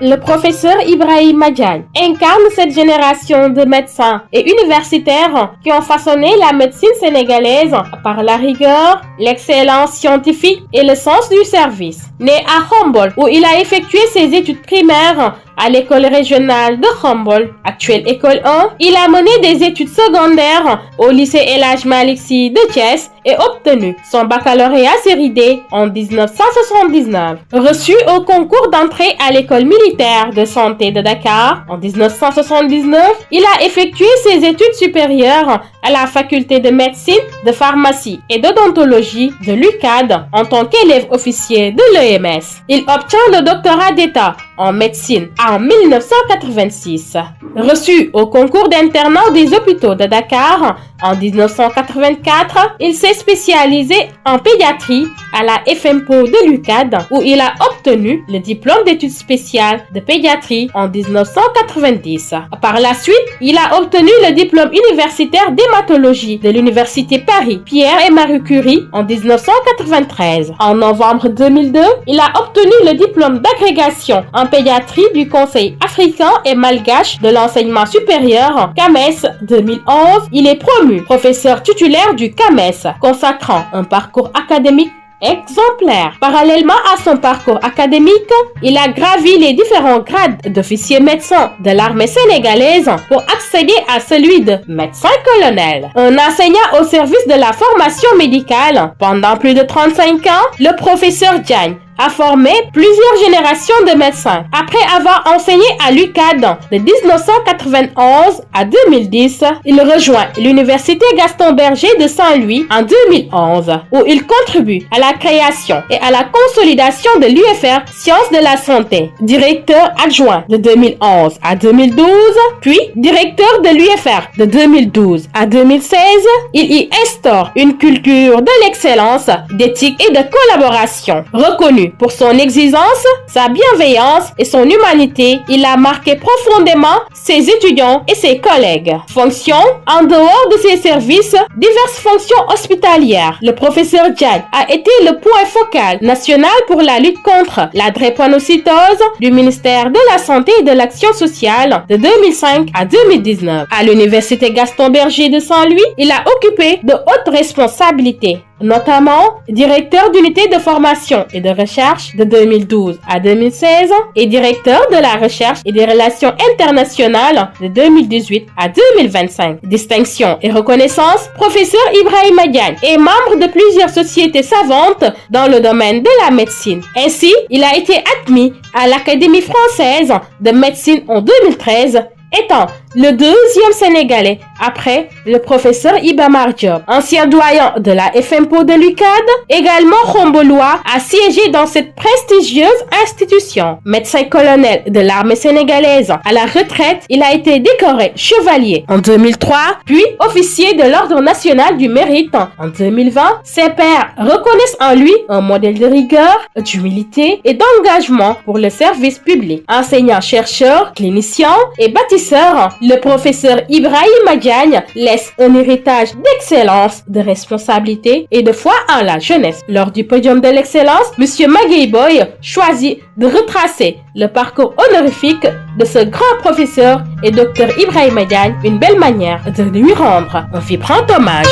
Le professeur Ibrahima Diagne incarne cette génération de médecins et universitaires qui ont façonné la médecine sénégalaise par la rigueur, l'excellence scientifique et le sens du service. Né à Humboldt où il a effectué ses études primaires à l'école régionale de Humboldt, actuelle école 1, il a mené des études secondaires au lycée El Hadj Malick Sy de Thiès et obtenu son baccalauréat série D en 1979. Reçu au concours d'entrée à l'école militaire de santé de Dakar en 1979, il a effectué ses études supérieures à la faculté de médecine, de pharmacie et d'odontologie de l'UCAD en tant qu'élève officier de l'EMS. Il obtient le doctorat d'État en médecine en 1986. Reçu au concours d'internat des hôpitaux de Dakar en 1984, il s'est spécialisé en pédiatrie à la FMPO de l'UCAD où il a obtenu le diplôme d'études spéciales de pédiatrie en 1990. Par la suite, il a obtenu le diplôme universitaire d'hématologie de l'Université Paris Pierre et Marie Curie en 1993. En novembre 2002, il a obtenu le diplôme d'agrégation en pédiatrie du Conseil africain et malgache de l'enseignement supérieur CAMES 2011. Il est promu professeur titulaire du CAMES, consacrant un parcours académique exemplaire. Parallèlement à son parcours académique, il a gravi les différents grades d'officier médecin de l'armée sénégalaise pour accéder à celui de médecin-colonel. Un enseignant au service de la formation médicale pendant plus de 35 ans, le professeur Diagne a formé plusieurs générations de médecins. Après avoir enseigné à l'UCAD de 1991 à 2010, il rejoint l'Université Gaston Berger de Saint-Louis en 2011, où il contribue à la création et à la consolidation de l'UFR Sciences de la Santé. Directeur adjoint de 2011 à 2012, puis directeur de l'UFR de 2012 à 2016, il y instaure une culture de l'excellence, d'éthique et de collaboration. Reconnu pour son exigence, sa bienveillance et son humanité, il a marqué profondément ses étudiants et ses collègues. Fonction, en dehors de ses services, diverses fonctions hospitalières. Le professeur Diagne a été le point focal national pour la lutte contre la drépanocytose du ministère de la Santé et de l'Action sociale de 2005 à 2019. À l'Université Gaston Berger de Saint-Louis, il a occupé de hautes responsabilités, notamment directeur d'unité de formation et de recherche de 2012 à 2016 et directeur de la recherche et des relations internationales de 2018 à 2025. Distinction et reconnaissance, professeur Ibrahima Diagne est membre de plusieurs sociétés savantes dans le domaine de la médecine. Ainsi, il a été admis à l'Académie française de médecine en 2013, étant le deuxième Sénégalais après le professeur Iba Mar Diop. Ancien doyen de la FMPO de l'UCAD, également Khombolois, a siégé dans cette prestigieuse institution. Médecin-colonel de l'armée sénégalaise à la retraite, il a été décoré chevalier en 2003, puis officier de l'Ordre national du mérite en 2020. Ses pairs reconnaissent en lui un modèle de rigueur, d'humilité et d'engagement pour le service public. Enseignant-chercheur, clinicien et bâtisseur, le professeur Ibrahima Diagne laisse un héritage d'excellence, de responsabilité et de foi en la jeunesse. Lors du podium de l'excellence, M. Maguey Boy choisit de retracer le parcours honorifique de ce grand professeur et Dr Ibrahima Diagne, une belle manière de lui rendre un vibrant hommage.